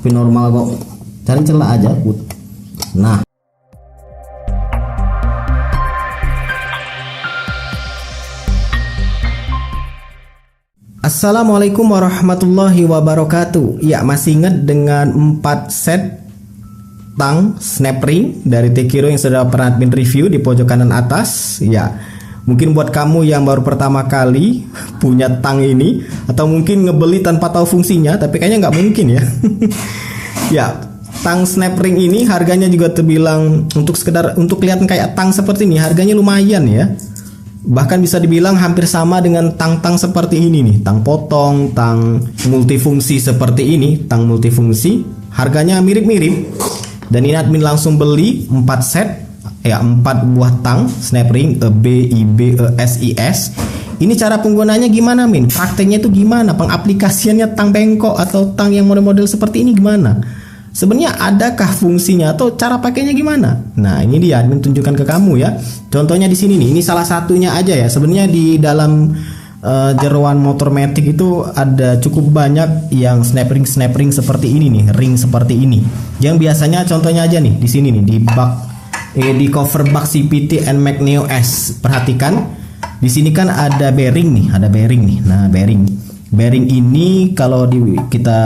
tapi normal kok, cari celah aja. Nah, Assalamualaikum warahmatullahi wabarakatuh. Ya, masih ingat dengan 4 set tang snap ring dari Tekiro yang sudah pernah admin review di pojok kanan atas? Ya, mungkin buat kamu yang baru pertama kali punya tang ini, atau mungkin ngebeli tanpa tahu fungsinya, tapi kayaknya nggak mungkin ya. Ya, tang snap ring ini harganya juga terbilang untuk kelihatan kayak tang seperti ini, harganya lumayan ya. Bahkan bisa dibilang hampir sama dengan tang-tang seperti ini nih, tang potong, tang multifungsi seperti ini, tang multifungsi, harganya mirip-mirip. Dan ini admin langsung beli 4 set, ya 4 buah tang snap ring EB, IB, ES, IS. Ini cara penggunaannya gimana Min? Prakteknya itu gimana? Pengaplikasiannya tang bengkok atau tang yang model-model seperti ini gimana? Sebenarnya adakah fungsinya atau cara pakainya gimana? Nah, ini dia admin tunjukkan ke kamu ya. Contohnya di sini nih, ini salah satunya aja ya. Sebenarnya di dalam jeroan motor matic itu ada cukup banyak yang snap ring seperti ini nih, ring seperti ini. Yang biasanya contohnya aja nih di sini nih, di cover bak CVT NMAX Neo S. Perhatikan di sini kan ada bearing nih, Nah, bearing ini kalau kita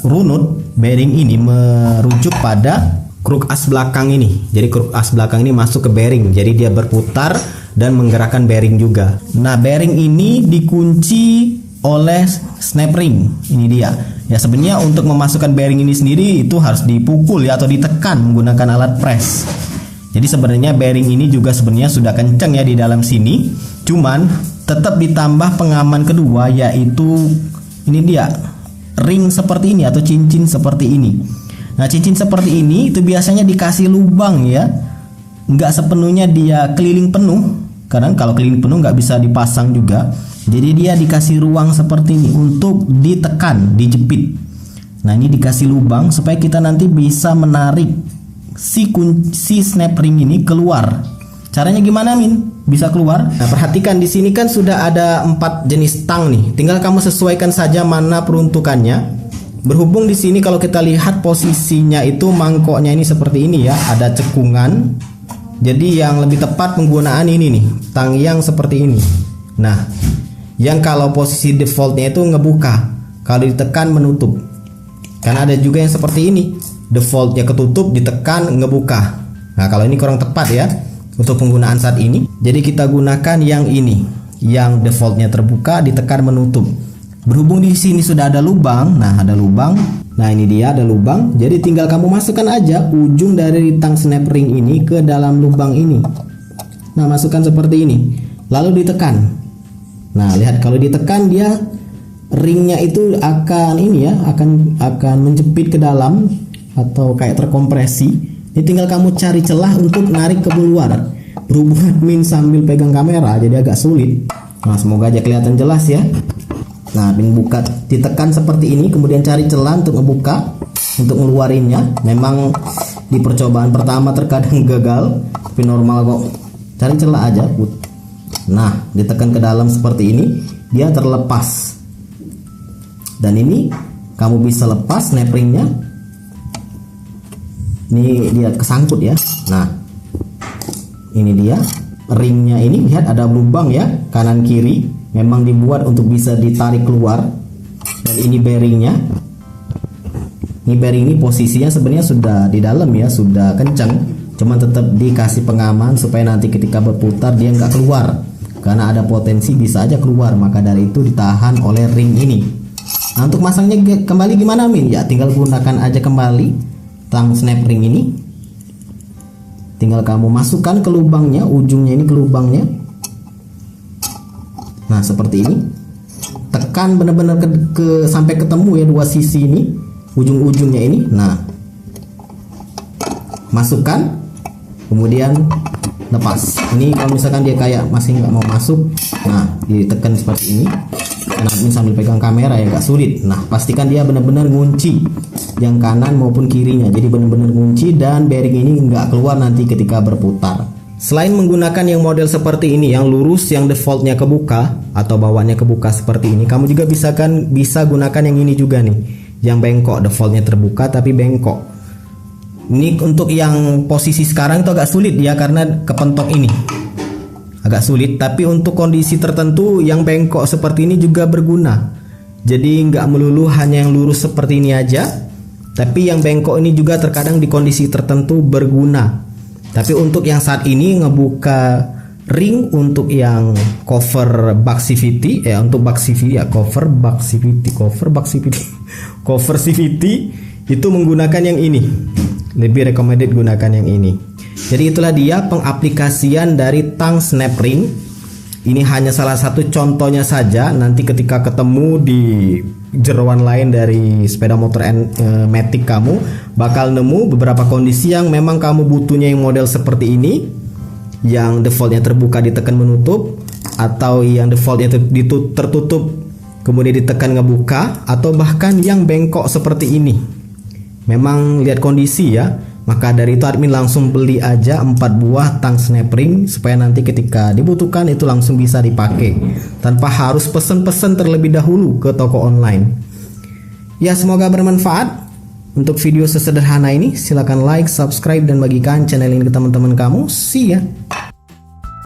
runut, bearing ini merujuk pada kruk as belakang ini. Jadi kruk as belakang ini masuk ke bearing, jadi dia berputar dan menggerakkan bearing juga. Nah, bearing ini dikunci oleh snap ring. Ini dia. Ya, sebenarnya untuk memasukkan bearing ini sendiri itu harus dipukul ya, atau ditekan menggunakan alat press. Jadi sebenarnya bearing ini juga sebenarnya sudah kencang ya di dalam sini. Cuman tetap ditambah pengaman kedua, yaitu ini dia, ring seperti ini atau cincin seperti ini. Nah, cincin seperti ini itu biasanya dikasih lubang ya, nggak sepenuhnya dia keliling penuh, karena kalau keliling penuh nggak bisa dipasang juga. Jadi dia dikasih ruang seperti ini untuk ditekan, dijepit. Nah, ini dikasih lubang supaya kita nanti bisa menarik si snap ring ini keluar. Caranya gimana Min? Bisa keluar? Nah, perhatikan di sini kan sudah ada 4 jenis tang nih. Tinggal kamu sesuaikan saja mana peruntukannya. Berhubung di sini kalau kita lihat posisinya itu mangkoknya ini seperti ini ya, ada cekungan. Jadi yang lebih tepat penggunaan ini nih, tang yang seperti ini. Nah, yang kalau posisi defaultnya itu ngebuka, kalau ditekan menutup. Karena ada juga yang seperti ini, defaultnya ketutup, ditekan ngebuka. Nah, kalau ini kurang tepat ya untuk penggunaan saat ini. Jadi kita gunakan yang ini, yang defaultnya terbuka, ditekan menutup. Berhubung di sini sudah ada lubang, nah ada lubang. Nah, ini dia ada lubang. Jadi tinggal kamu masukkan aja ujung dari tang snap ring ini ke dalam lubang ini. Nah, masukkan seperti ini. Lalu ditekan. Nah, lihat kalau ditekan dia ringnya itu akan ini ya, akan menjepit ke dalam atau kayak terkompresi. Ini tinggal kamu cari celah untuk narik ke keluar. Berhubung admin sambil pegang kamera jadi agak sulit. Nah, semoga aja kelihatan jelas ya. Nah, admin buka, ditekan seperti ini, kemudian cari celah untuk ngebuka, untuk ngeluarinnya. Memang di percobaan pertama terkadang gagal, tapi normal kok. Cari celah aja. Nah, ditekan ke dalam seperti ini, dia terlepas. Dan ini kamu bisa lepas snap ringnya. Ini dia kesangkut ya. Nah, ini dia ringnya ini, lihat ada lubang ya, kanan kiri. Memang dibuat untuk bisa ditarik keluar. Dan ini bearingnya. Ini bearing ini posisinya sebenarnya sudah di dalam ya, sudah kencang. Cuman tetap dikasih pengaman supaya nanti ketika berputar dia nggak keluar. Karena ada potensi bisa aja keluar, maka dari itu ditahan oleh ring ini. Nah, untuk masangnya kembali gimana Min? Ya, tinggal gunakan aja kembali tang snap ring ini. Tinggal kamu masukkan ke lubangnya, ujungnya ini ke lubangnya. Nah, seperti ini. Tekan benar-benar sampai ketemu ya dua sisi ini, ujung-ujungnya ini. Nah, masukkan, kemudian lepas. Ini kalau misalkan dia kayak masih nggak mau masuk, nah ditekan seperti ini. Nah, ini sambil pegang kamera ya nggak sulit. Nah, pastikan dia benar-benar ngunci yang kanan maupun kirinya. Jadi benar-benar ngunci dan bearing ini nggak keluar nanti ketika berputar. Selain menggunakan yang model seperti ini, yang lurus, yang defaultnya kebuka atau bawahnya kebuka seperti ini, kamu juga bisa gunakan yang ini juga nih, yang bengkok, defaultnya terbuka tapi bengkok. Ini untuk yang posisi sekarang itu agak sulit ya, karena kepentok ini agak sulit, tapi untuk kondisi tertentu yang bengkok seperti ini juga berguna. Jadi nggak melulu hanya yang lurus seperti ini aja, tapi yang bengkok ini juga terkadang di kondisi tertentu berguna. Tapi untuk yang saat ini ngebuka ring untuk yang cover bug CVT untuk bug CVT ya, cover CVT itu menggunakan yang ini. Lebih recommended gunakan yang ini. Jadi itulah dia pengaplikasian dari tang snap ring. Ini hanya salah satu contohnya saja. Nanti ketika ketemu di jeroan lain dari sepeda motor matic, kamu bakal nemu beberapa kondisi yang memang kamu butuhnya yang model seperti ini, yang defaultnya terbuka ditekan menutup, atau yang defaultnya tertutup kemudian ditekan ngebuka, atau bahkan yang bengkok seperti ini. Memang lihat kondisi ya. Maka dari itu admin langsung beli aja 4 buah tang snap ring, supaya nanti ketika dibutuhkan itu langsung bisa dipakai tanpa harus pesen-pesen terlebih dahulu ke toko online. Ya, semoga bermanfaat. Untuk video sesederhana ini silakan like, subscribe, dan bagikan channel ini ke teman-teman kamu. See ya.